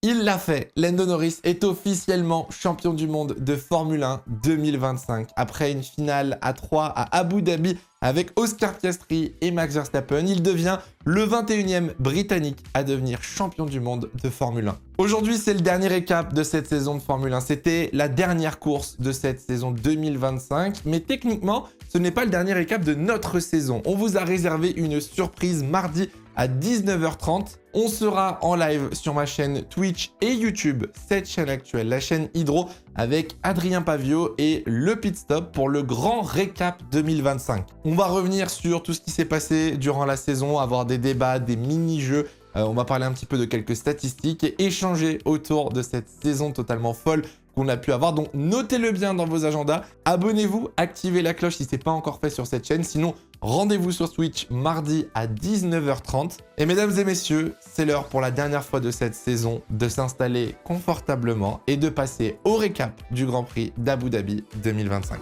Il l'a fait, Lando Norris est officiellement champion du monde de Formule 1 2025. Après une finale à 3 à Abu Dhabi avec Oscar Piastri et Max Verstappen, il devient le 21e Britannique à devenir champion du monde de Formule 1. Aujourd'hui, c'est le dernier récap de cette saison de Formule 1. C'était la dernière course de cette saison 2025, mais techniquement, ce n'est pas le dernier récap de notre saison. On vous a réservé une surprise mardi à 19h30. On sera en live sur ma chaîne Twitch et YouTube, cette chaîne actuelle, la chaîne Hydro, avec Adrien Pavio et le Pit Stop pour le grand récap 2025. On va revenir sur tout ce qui s'est passé durant la saison, avoir des débats, des mini-jeux. On va parler un petit peu de quelques statistiques et échanger autour de cette saison totalement folle qu'on a pu avoir. Donc notez-le bien dans vos agendas. Abonnez-vous, activez la cloche si ce n'est pas encore fait sur cette chaîne. Sinon, rendez-vous sur Twitch mardi à 19h30. Et mesdames et messieurs, c'est l'heure pour la dernière fois de cette saison de s'installer confortablement et de passer au récap du Grand Prix d'Abu Dhabi 2025.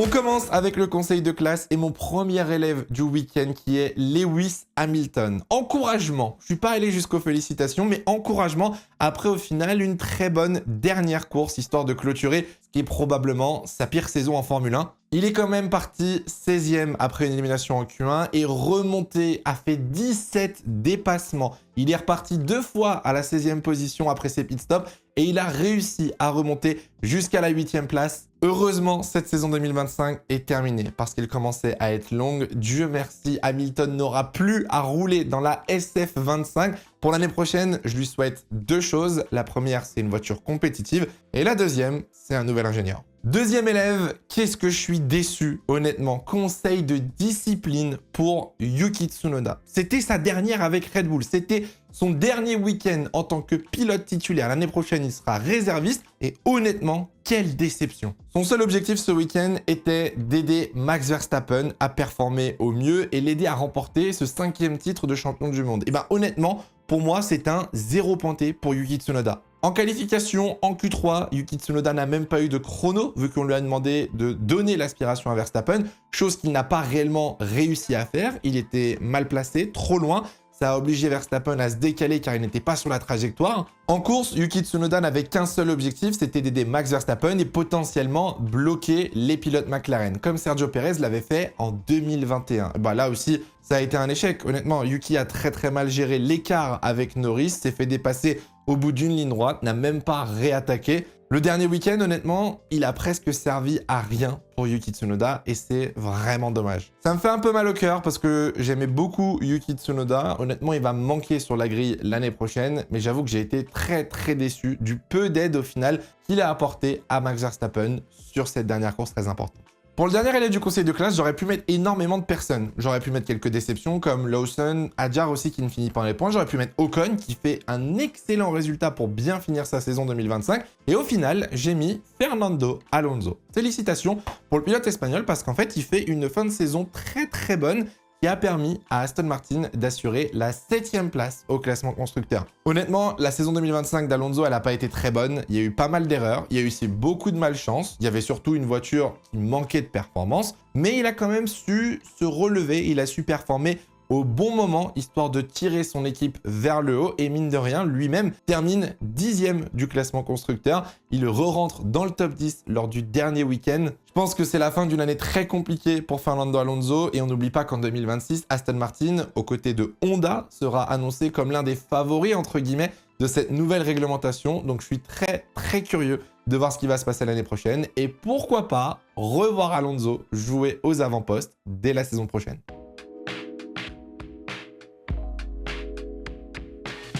On commence avec le conseil de classe et mon premier élève du week-end qui est Lewis Hamilton. Encouragement, je ne suis pas allé jusqu'aux félicitations, mais encouragement après au final une très bonne dernière course histoire de clôturer ce qui est probablement sa pire saison en Formule 1. Il est quand même parti 16e après une élimination en Q1 et remonté, a fait 17 dépassements. Il est reparti 2 fois à la 16e position après ses pit stops et il a réussi à remonter jusqu'à la 8e place. Heureusement, cette saison 2025 est terminée parce qu'elle commençait à être longue. Dieu merci, Hamilton n'aura plus à rouler dans la SF25. Pour l'année prochaine, je lui souhaite 2 choses. La première, c'est une voiture compétitive et la deuxième, c'est un nouvel ingénieur. Deuxième élève, qu'est-ce que je suis déçu, honnêtement. Conseil de discipline pour Yuki Tsunoda. C'était sa dernière avec Red Bull. C'était son dernier week-end en tant que pilote titulaire. L'année prochaine, il sera réserviste. Et honnêtement, quelle déception. Son seul objectif ce week-end était d'aider Max Verstappen à performer au mieux et l'aider à remporter ce 5e titre de champion du monde. Et bien honnêtement, pour moi, c'est un 0 pointé pour Yuki Tsunoda. En qualification, en Q3, Yuki Tsunoda n'a même pas eu de chrono, vu qu'on lui a demandé de donner l'aspiration à Verstappen, chose qu'il n'a pas réellement réussi à faire. Il était mal placé, trop loin. Ça a obligé Verstappen à se décaler car il n'était pas sur la trajectoire. En course, Yuki Tsunoda n'avait qu'un seul objectif, c'était d'aider Max Verstappen et potentiellement bloquer les pilotes McLaren, comme Sergio Perez l'avait fait en 2021. Bah là aussi, ça a été un échec. Honnêtement, Yuki a très mal géré l'écart avec Norris, s'est fait dépasser au bout d'une ligne droite, n'a même pas réattaqué. Le dernier week-end, honnêtement, il a presque servi à rien pour Yuki Tsunoda et c'est vraiment dommage. Ça me fait un peu mal au cœur parce que j'aimais beaucoup Yuki Tsunoda. Honnêtement, il va me manquer sur la grille l'année prochaine, mais j'avoue que j'ai été très déçu du peu d'aide au final qu'il a apporté à Max Verstappen sur cette dernière course très importante. Pour le dernier élève du conseil de classe, j'aurais pu mettre énormément de personnes. J'aurais pu mettre quelques déceptions comme Lawson, Hadjar aussi qui ne finit pas les points. J'aurais pu mettre Ocon qui fait un excellent résultat pour bien finir sa saison 2025. Et au final, j'ai mis Fernando Alonso. Félicitations pour le pilote espagnol parce qu'en fait, il fait une fin de saison très bonne qui a permis à Aston Martin d'assurer la 7e place au classement constructeur. Honnêtement, la saison 2025 d'Alonso, elle n'a pas été très bonne. Il y a eu pas mal d'erreurs, il y a eu aussi beaucoup de malchance. Il y avait surtout une voiture qui manquait de performance, mais il a quand même su se relever, il a su performer au bon moment, histoire de tirer son équipe vers le haut. Et mine de rien, lui-même termine 10e du classement constructeur. Il re-rentre dans le top 10 lors du dernier week-end. Je pense que c'est la fin d'une année très compliquée pour Fernando Alonso. Et on n'oublie pas qu'en 2026, Aston Martin, aux côtés de Honda, sera annoncé comme l'un des favoris, entre guillemets, de cette nouvelle réglementation. Donc je suis très curieux de voir ce qui va se passer l'année prochaine. Et pourquoi pas revoir Alonso jouer aux avant-postes dès la saison prochaine.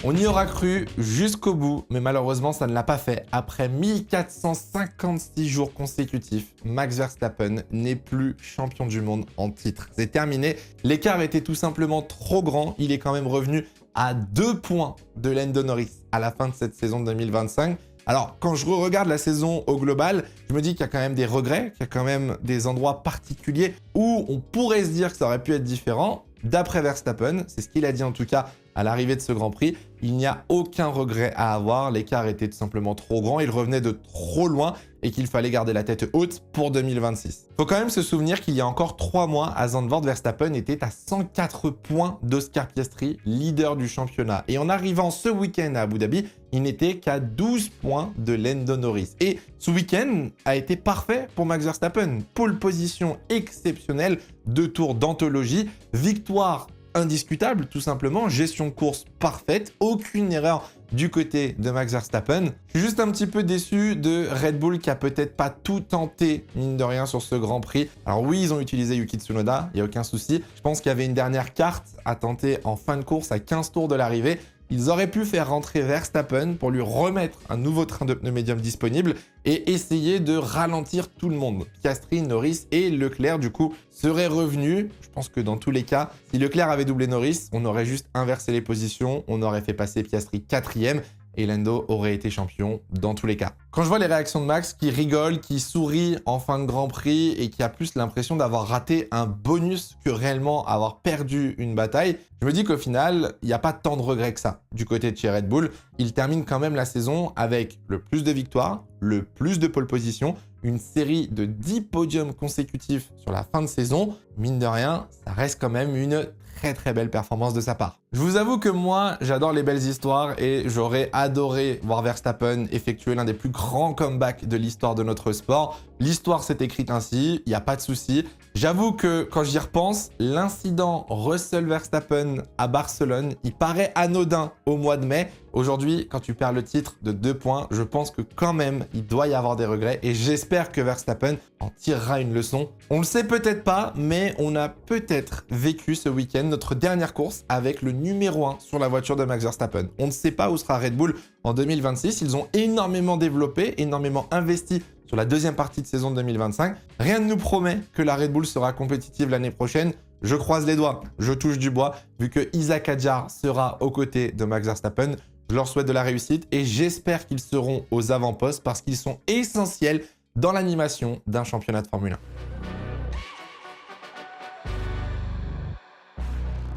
On y aura cru jusqu'au bout, mais malheureusement, ça ne l'a pas fait. Après 1456 jours consécutifs, Max Verstappen n'est plus champion du monde en titre. C'est terminé. L'écart était tout simplement trop grand. Il est quand même revenu à 2 points de Lando Norris à la fin de cette saison 2025. Alors, quand je regarde la saison au global, je me dis qu'il y a quand même des regrets, qu'il y a quand même des endroits particuliers où on pourrait se dire que ça aurait pu être différent. D'après Verstappen, c'est ce qu'il a dit en tout cas à l'arrivée de ce Grand Prix. Il n'y a aucun regret à avoir, l'écart était tout simplement trop grand, il revenait de trop loin et qu'il fallait garder la tête haute pour 2026. Faut quand même se souvenir qu'il y a encore 3 mois, à Zandvoort, Verstappen était à 104 points d'Oscar Piastri, leader du championnat. Et en arrivant ce week-end à Abu Dhabi, il n'était qu'à 12 points de Lando Norris. Et ce week-end a été parfait pour Max Verstappen. Pole position exceptionnelle, 2 tours d'anthologie, victoire indiscutable, tout simplement, gestion de course parfaite, aucune erreur du côté de Max Verstappen. Je suis juste un petit peu déçu de Red Bull qui a peut-être pas tout tenté, mine de rien, sur ce Grand Prix. Alors oui, ils ont utilisé Yuki Tsunoda, il n'y a aucun souci. Je pense qu'il y avait une dernière carte à tenter en fin de course à 15 tours de l'arrivée. Ils auraient pu faire rentrer Verstappen pour lui remettre un nouveau train de pneus médium disponible et essayer de ralentir tout le monde. Piastri, Norris et Leclerc, du coup, seraient revenus. Je pense que dans tous les cas, si Leclerc avait doublé Norris, on aurait juste inversé les positions, on aurait fait passer Piastri 4e et Lando aurait été champion dans tous les cas. Quand je vois les réactions de Max qui rigole, qui sourit en fin de Grand Prix et qui a plus l'impression d'avoir raté un bonus que réellement avoir perdu une bataille, je me dis qu'au final, il n'y a pas tant de regrets que ça. Du côté de chez Red Bull, il termine quand même la saison avec le plus de victoires, le plus de pole position, une série de 10 podiums consécutifs sur la fin de saison. Mine de rien, ça reste quand même une très belle performance de sa part. Je vous avoue que moi, j'adore les belles histoires et j'aurais adoré voir Verstappen effectuer l'un des plus grands comebacks de l'histoire de notre sport. L'histoire s'est écrite ainsi, il n'y a pas de souci. J'avoue que quand j'y repense, l'incident Russell-Verstappen à Barcelone, il paraît anodin au mois de mai. Aujourd'hui, quand tu perds le titre de 2 points, je pense que quand même, il doit y avoir des regrets et j'espère que Verstappen en tirera une leçon. On le sait peut-être pas, mais on a peut-être vécu ce week-end notre dernière course avec le numéro 1 sur la voiture de Max Verstappen. On ne sait pas où sera Red Bull en 2026. Ils ont énormément développé, énormément investi sur la deuxième partie de saison de 2025. Rien ne nous promet que la Red Bull sera compétitive l'année prochaine. Je croise les doigts, je touche du bois, vu que Isaac Hadjar sera aux côtés de Max Verstappen. Je leur souhaite de la réussite et j'espère qu'ils seront aux avant-postes parce qu'ils sont essentiels dans l'animation d'un championnat de Formule 1.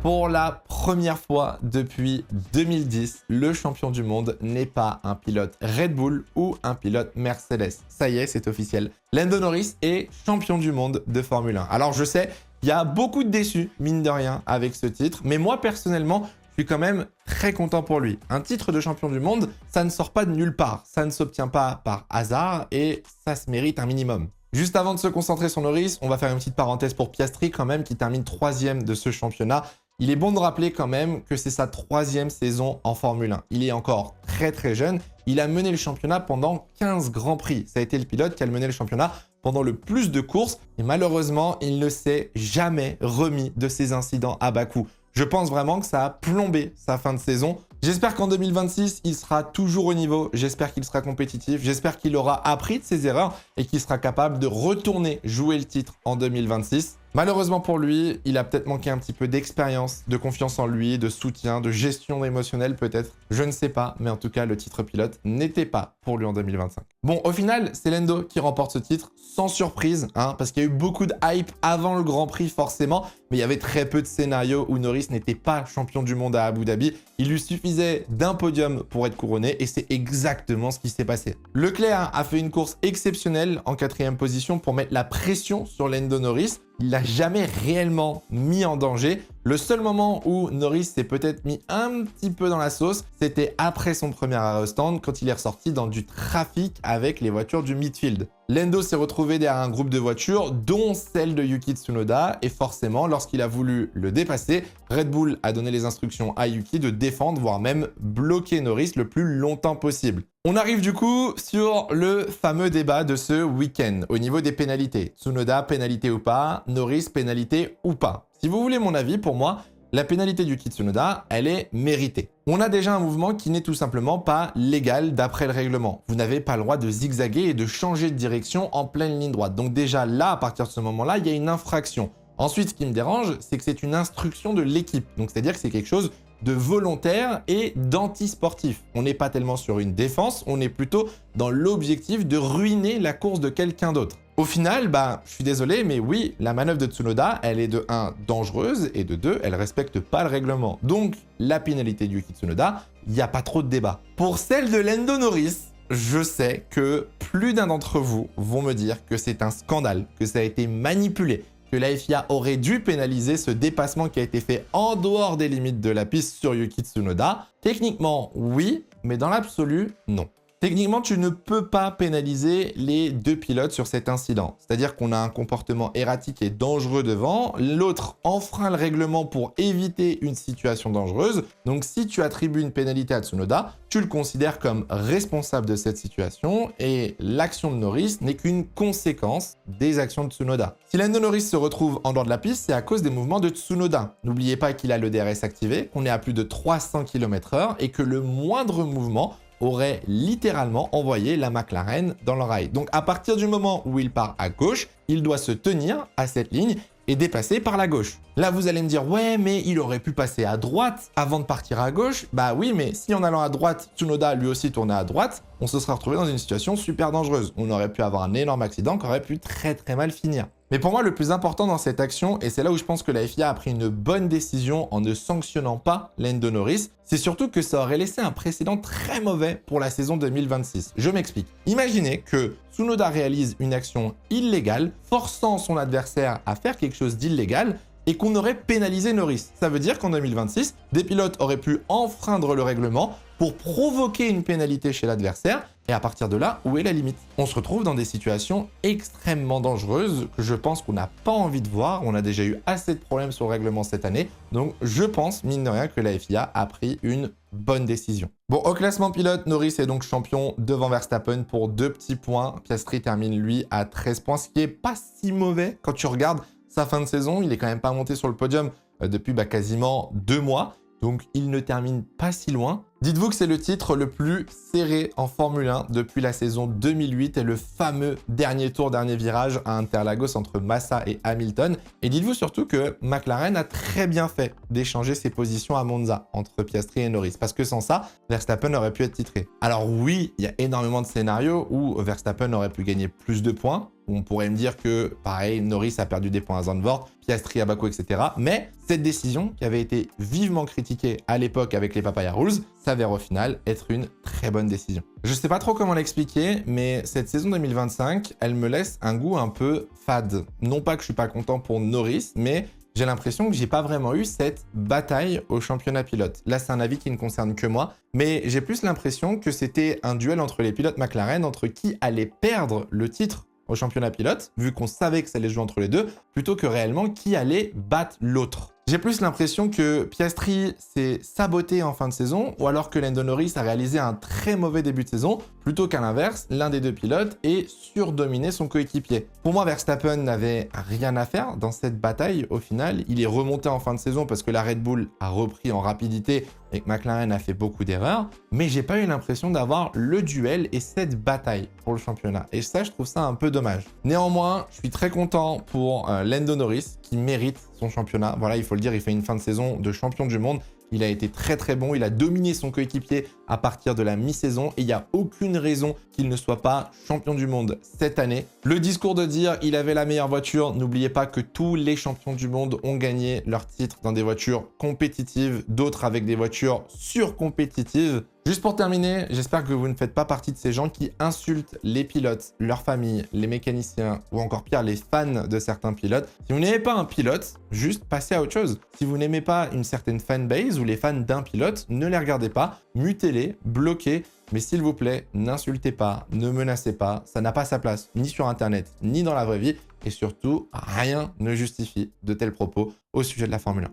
Pour la première fois depuis 2010, le champion du monde n'est pas un pilote Red Bull ou un pilote Mercedes. Ça y est, c'est officiel. Lando Norris est champion du monde de Formule 1. Alors je sais, il y a beaucoup de déçus, mine de rien, avec ce titre. Mais moi, personnellement, je suis quand même très content pour lui. Un titre de champion du monde, ça ne sort pas de nulle part. Ça ne s'obtient pas par hasard et ça se mérite un minimum. Juste avant de se concentrer sur Norris, on va faire une petite parenthèse pour Piastri quand même, qui termine 3e de ce championnat. Il est bon de rappeler quand même que c'est sa 3e saison en Formule 1. Il est encore très jeune. Il a mené le championnat pendant 15 Grands Prix. Ça a été le pilote qui a mené le championnat pendant le plus de courses. Et malheureusement, il ne s'est jamais remis de ces incidents à Bakou. Je pense vraiment que ça a plombé sa fin de saison. J'espère qu'en 2026, il sera toujours au niveau. J'espère qu'il sera compétitif. J'espère qu'il aura appris de ses erreurs et qu'il sera capable de retourner jouer le titre en 2026. Malheureusement pour lui, il a peut-être manqué un petit peu d'expérience, de confiance en lui, de soutien, de gestion émotionnelle peut-être. Je ne sais pas, mais en tout cas, le titre pilote n'était pas pour lui en 2025. Bon, au final, c'est Lando qui remporte ce titre, sans surprise, hein, parce qu'il y a eu beaucoup de hype avant le Grand Prix forcément, mais il y avait très peu de scénarios où Norris n'était pas champion du monde à Abu Dhabi. Il lui suffisait d'un podium pour être couronné et c'est exactement ce qui s'est passé. Leclerc a fait une course exceptionnelle en 4e position pour mettre la pression sur Lando Norris. Il l'a jamais réellement mis en danger. Le seul moment où Norris s'est peut-être mis un petit peu dans la sauce, c'était après son premier arrêt au stand, quand il est ressorti dans du trafic avec les voitures du midfield. Lando s'est retrouvé derrière un groupe de voitures, dont celle de Yuki Tsunoda, et forcément, lorsqu'il a voulu le dépasser, Red Bull a donné les instructions à Yuki de défendre, voire même bloquer Norris le plus longtemps possible. On arrive du coup sur le fameux débat de ce week-end au niveau des pénalités. Tsunoda, pénalité ou pas? Norris, pénalité ou pas? Si vous voulez mon avis, pour moi, la pénalité du Tsunoda, elle est méritée. On a déjà un mouvement qui n'est tout simplement pas légal d'après le règlement. Vous n'avez pas le droit de zigzaguer et de changer de direction en pleine ligne droite. Donc déjà là, à partir de ce moment-là, il y a une infraction. Ensuite, ce qui me dérange, c'est que c'est une instruction de l'équipe. Donc c'est-à-dire que c'est quelque chose de volontaire et d'anti-sportif. On n'est pas tellement sur une défense, on est plutôt dans l'objectif de ruiner la course de quelqu'un d'autre. Au final, je suis désolé, mais oui, la manœuvre de Tsunoda, elle est de 1 dangereuse et de 2, elle respecte pas le règlement. Donc, la pénalité de Yuki Tsunoda, il n'y a pas trop de débat. Pour celle de Lando Norris, je sais que plus d'un d'entre vous vont me dire que c'est un scandale, que ça a été manipulé, que la FIA aurait dû pénaliser ce dépassement qui a été fait en dehors des limites de la piste sur Yuki Tsunoda. Techniquement, oui, mais dans l'absolu, non. Techniquement, tu ne peux pas pénaliser les deux pilotes sur cet incident. C'est-à-dire qu'on a un comportement erratique et dangereux devant, l'autre enfreint le règlement pour éviter une situation dangereuse. Donc si tu attribues une pénalité à Tsunoda, tu le considères comme responsable de cette situation et l'action de Norris n'est qu'une conséquence des actions de Tsunoda. Si Lando Norris se retrouve en dehors de la piste, c'est à cause des mouvements de Tsunoda. N'oubliez pas qu'il a le DRS activé, qu'on est à plus de 300 km/h et que le moindre mouvement aurait littéralement envoyé la McLaren dans le rail. Donc à partir du moment où il part à gauche, il doit se tenir à cette ligne et dépasser par la gauche. Là, vous allez me dire, ouais, mais il aurait pu passer à droite avant de partir à gauche. Bah oui, mais si en allant à droite, Tsunoda lui aussi tournait à droite, on se serait retrouvé dans une situation super dangereuse. On aurait pu avoir un énorme accident qui aurait pu très mal finir. Mais pour moi, le plus important dans cette action, et c'est là où je pense que la FIA a pris une bonne décision en ne sanctionnant pas Lando Norris, c'est surtout que ça aurait laissé un précédent très mauvais pour la saison 2026. Je m'explique. Imaginez que Tsunoda réalise une action illégale, forçant son adversaire à faire quelque chose d'illégal, et qu'on aurait pénalisé Norris. Ça veut dire qu'en 2026, des pilotes auraient pu enfreindre le règlement pour provoquer une pénalité chez l'adversaire. Et à partir de là, où est la limite? On se retrouve dans des situations extrêmement dangereuses que je pense qu'on n'a pas envie de voir. On a déjà eu assez de problèmes sur le règlement cette année. Donc je pense, mine de rien, que la FIA a pris une bonne décision. Bon, au classement pilote, Norris est donc champion devant Verstappen pour 2 petits points. Piastri termine, lui, à 13 points, ce qui est pas si mauvais quand tu regardes sa fin de saison. Il est quand même pas monté sur le podium depuis quasiment 2 mois. Donc, il ne termine pas si loin. Dites-vous que c'est le titre le plus serré en Formule 1 depuis la saison 2008 et le fameux dernier tour, dernier virage à Interlagos entre Massa et Hamilton. Et dites-vous surtout que McLaren a très bien fait d'échanger ses positions à Monza entre Piastri et Norris. Parce que sans ça, Verstappen aurait pu être titré. Alors oui, il y a énormément de scénarios où Verstappen aurait pu gagner plus de points. On pourrait me dire que, pareil, Norris a perdu des points à Zandvoort, Piastri à Bakou, etc. Mais cette décision, qui avait été vivement critiquée à l'époque avec les Papaya Rules, s'avère au final être une très bonne décision. Je sais pas trop comment l'expliquer, mais cette saison 2025, elle me laisse un goût un peu fade. Non pas que je suis pas content pour Norris, mais j'ai l'impression que j'ai pas vraiment eu cette bataille au championnat pilote. Là, c'est un avis qui ne concerne que moi, mais j'ai plus l'impression que c'était un duel entre les pilotes McLaren, entre qui allait perdre le titre au championnat pilote, vu qu'on savait que ça allait jouer entre les deux, plutôt que réellement qui allait battre l'autre. J'ai plus l'impression que Piastri s'est saboté en fin de saison, ou alors que Lando Norris a réalisé un très mauvais début de saison, plutôt qu'à l'inverse, l'un des deux pilotes ait surdominé son coéquipier. Pour moi, Verstappen n'avait rien à faire dans cette bataille. Au final, il est remonté en fin de saison parce que la Red Bull a repris en rapidité et que McLaren a fait beaucoup d'erreurs, mais j'ai pas eu l'impression d'avoir le duel et cette bataille pour le championnat. Et ça, je trouve ça un peu dommage. Néanmoins, je suis très content pour Lando Norris, qui mérite son championnat. Voilà, il faut le dire, il fait une fin de saison de champion du monde. Il a été très bon, il a dominé son coéquipier à partir de la mi-saison et il n'y a aucune raison qu'il ne soit pas champion du monde cette année. Le discours de dire il avait la meilleure voiture, n'oubliez pas que tous les champions du monde ont gagné leur titre dans des voitures compétitives, d'autres avec des voitures surcompétitives. Juste pour terminer, j'espère que vous ne faites pas partie de ces gens qui insultent les pilotes, leurs familles, les mécaniciens ou encore pire, les fans de certains pilotes. Si vous n'aimez pas un pilote, juste passez à autre chose. Si vous n'aimez pas une certaine fanbase ou les fans d'un pilote, ne les regardez pas, mutez-les, bloquez. Mais s'il vous plaît, n'insultez pas, ne menacez pas, ça n'a pas sa place, ni sur Internet, ni dans la vraie vie. Et surtout, rien ne justifie de tels propos au sujet de la Formule 1.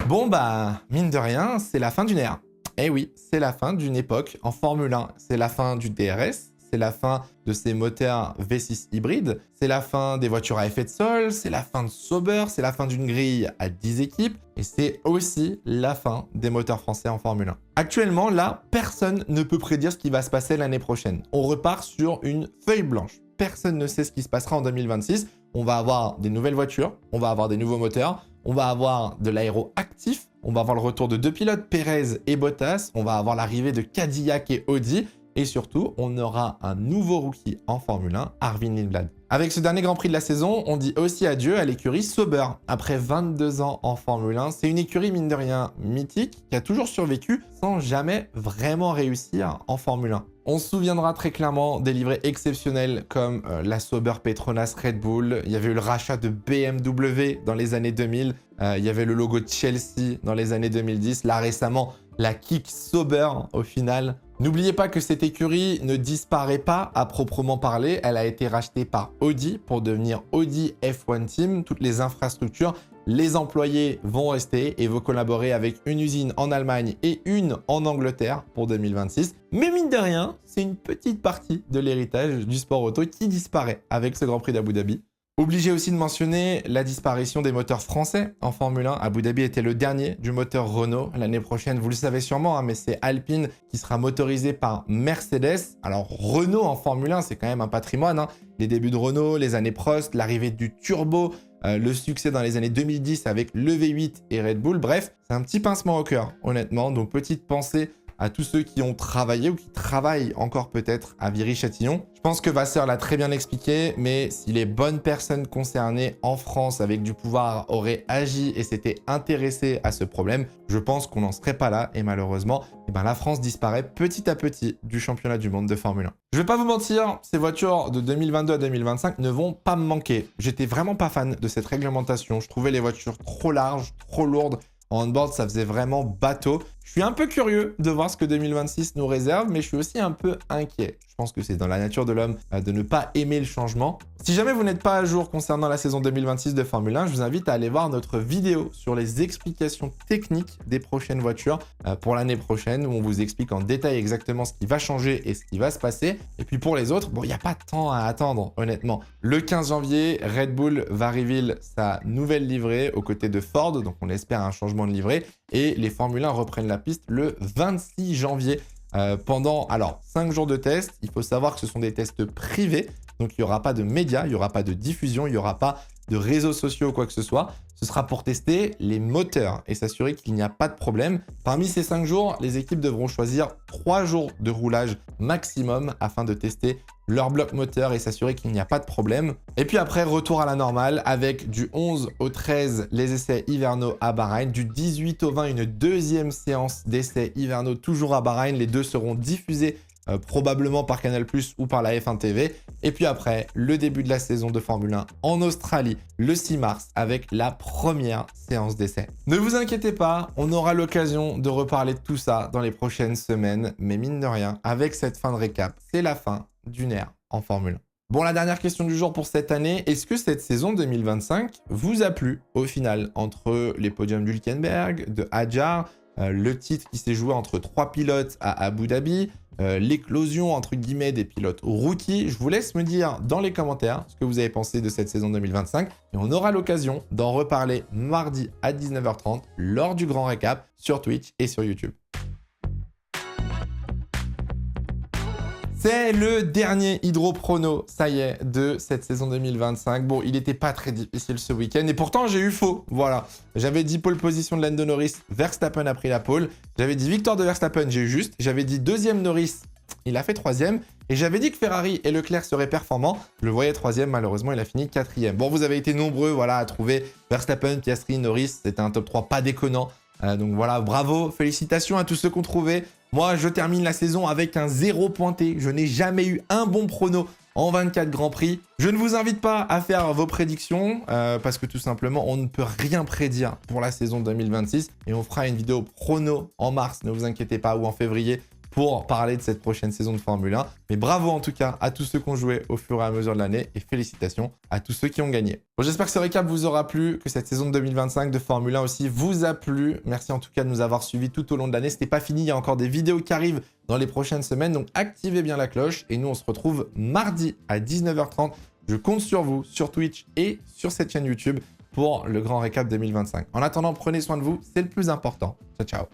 Bon mine de rien, c'est la fin d'une ère. Eh oui, c'est la fin d'une époque en Formule 1. C'est la fin du DRS, c'est la fin de ces moteurs V6 hybrides, c'est la fin des voitures à effet de sol, c'est la fin de Sauber, c'est la fin d'une grille à 10 équipes, et c'est aussi la fin des moteurs français en Formule 1. Actuellement, là, personne ne peut prédire ce qui va se passer l'année prochaine. On repart sur une feuille blanche. Personne ne sait ce qui se passera en 2026. On va avoir des nouvelles voitures, on va avoir des nouveaux moteurs, on va avoir de l'aéro actif, on va avoir le retour de deux pilotes, Perez et Bottas, on va avoir l'arrivée de Cadillac et Audi, Et surtout, on aura un nouveau rookie en Formule 1, Arvin Lindblad. Avec ce dernier Grand Prix de la saison, on dit aussi adieu à l'écurie Sauber. Après 22 ans en Formule 1, c'est une écurie mine de rien mythique qui a toujours survécu sans jamais vraiment réussir en Formule 1. On se souviendra très clairement des livrets exceptionnels comme la Sauber Petronas Red Bull. Il y avait eu le rachat de BMW dans les années 2000. Il y avait le logo de Chelsea dans les années 2010. Là récemment, la Kick Sauber au final. N'oubliez pas que cette écurie ne disparaît pas à proprement parler. Elle a été rachetée par Audi pour devenir Audi F1 Team. Toutes les infrastructures, les employés vont rester et vont collaborer avec une usine en Allemagne et une en Angleterre pour 2026. Mais mine de rien, c'est une petite partie de l'héritage du sport auto qui disparaît avec ce Grand Prix d'Abu Dhabi. Obligé aussi de mentionner la disparition des moteurs français en Formule 1. Abu Dhabi était le dernier du moteur Renault. L'année prochaine, vous le savez sûrement, hein, mais c'est Alpine qui sera motorisé par Mercedes. Alors Renault en Formule 1, c'est quand même un patrimoine, hein. Les débuts de Renault, les années Prost, l'arrivée du turbo, le succès dans les années 2010 avec le V8 et Red Bull. Bref, c'est un petit pincement au cœur, honnêtement. Donc petite pensée à tous ceux qui ont travaillé ou qui travaillent encore peut-être à Viry-Châtillon. Je pense que Vasseur l'a très bien expliqué, mais si les bonnes personnes concernées en France avec du pouvoir auraient agi et s'étaient intéressées à ce problème, je pense qu'on n'en serait pas là et malheureusement, la France disparaît petit à petit du championnat du monde de Formule 1. Je vais pas vous mentir, ces voitures de 2022 à 2025 ne vont pas me manquer. J'étais vraiment pas fan de cette réglementation. Je trouvais les voitures trop larges, trop lourdes. En on-board, ça faisait vraiment bateau. Je suis un peu curieux de voir ce que 2026 nous réserve, mais je suis aussi un peu inquiet. Je pense que c'est dans la nature de l'homme de ne pas aimer le changement. Si jamais vous n'êtes pas à jour concernant la saison 2026 de Formule 1, je vous invite à aller voir notre vidéo sur les explications techniques des prochaines voitures pour l'année prochaine, où on vous explique en détail exactement ce qui va changer et ce qui va se passer. Et puis pour les autres, bon, il n'y a pas de temps à attendre, honnêtement. Le 15 janvier, Red Bull va reveal sa nouvelle livrée aux côtés de Ford, donc on espère un changement de livrée. Et les Formule 1 reprennent la piste le 26 janvier. Pendant 5 jours de tests, il faut savoir que ce sont des tests privés, donc il n'y aura pas de médias, il n'y aura pas de diffusion, il n'y aura pas de réseaux sociaux ou quoi que ce soit. Ce sera pour tester les moteurs et s'assurer qu'il n'y a pas de problème. Parmi ces 5 jours, les équipes devront choisir 3 jours de roulage maximum afin de tester leur bloc moteur et s'assurer qu'il n'y a pas de problème. Et puis après, retour à la normale avec du 11 au 13 les essais hivernaux à Bahreïn, du 18 au 20 une deuxième séance d'essais hivernaux toujours à Bahreïn. Les deux seront diffusés probablement par Canal+ ou par la F1 TV. Et puis après, le début de la saison de Formule 1 en Australie, le 6 mars, avec la première séance d'essai. Ne vous inquiétez pas, on aura l'occasion de reparler de tout ça dans les prochaines semaines. Mais mine de rien, avec cette fin de récap, c'est la fin d'une ère en Formule 1. Bon, la dernière question du jour pour cette année, est-ce que cette saison 2025 vous a plu au final? Entre les podiums d'Hülkenberg, de Hadjar, le titre qui s'est joué entre 3 pilotes à Abu Dhabi, l'éclosion entre guillemets des pilotes rookies. Je vous laisse me dire dans les commentaires ce que vous avez pensé de cette saison 2025 et on aura l'occasion d'en reparler mardi à 19h30 lors du grand récap sur Twitch et sur YouTube. C'est le dernier Hydro Prono, ça y est, de cette saison 2025. Bon, il n'était pas très difficile ce week-end et pourtant j'ai eu faux. Voilà, j'avais dit pole position de Lando Norris, Verstappen a pris la pole. J'avais dit victoire de Verstappen, j'ai eu juste. J'avais dit deuxième Norris, il a fait troisième. Et j'avais dit que Ferrari et Leclerc seraient performants. Je le voyais troisième, malheureusement, il a fini quatrième. Bon, vous avez été nombreux voilà, à trouver Verstappen, Piastri, Norris. C'était un top 3 pas déconnant. Donc voilà, bravo, félicitations à tous ceux qui ont trouvé. Moi, je termine la saison avec un 0 pointé. Je n'ai jamais eu un bon prono en 24 Grands Prix. Je ne vous invite pas à faire vos prédictions parce que tout simplement, on ne peut rien prédire pour la saison 2026. Et on fera une vidéo prono en mars, ne vous inquiétez pas, ou en février pour parler de cette prochaine saison de Formule 1. Mais bravo en tout cas à tous ceux qui ont joué au fur et à mesure de l'année et félicitations à tous ceux qui ont gagné. Bon, j'espère que ce récap vous aura plu, que cette saison de 2025 de Formule 1 aussi vous a plu. Merci en tout cas de nous avoir suivis tout au long de l'année. C'était pas fini, il y a encore des vidéos qui arrivent dans les prochaines semaines. Donc activez bien la cloche et nous on se retrouve mardi à 19h30. Je compte sur vous, sur Twitch et sur cette chaîne YouTube pour le grand récap 2025. En attendant, prenez soin de vous, c'est le plus important. Ciao, ciao.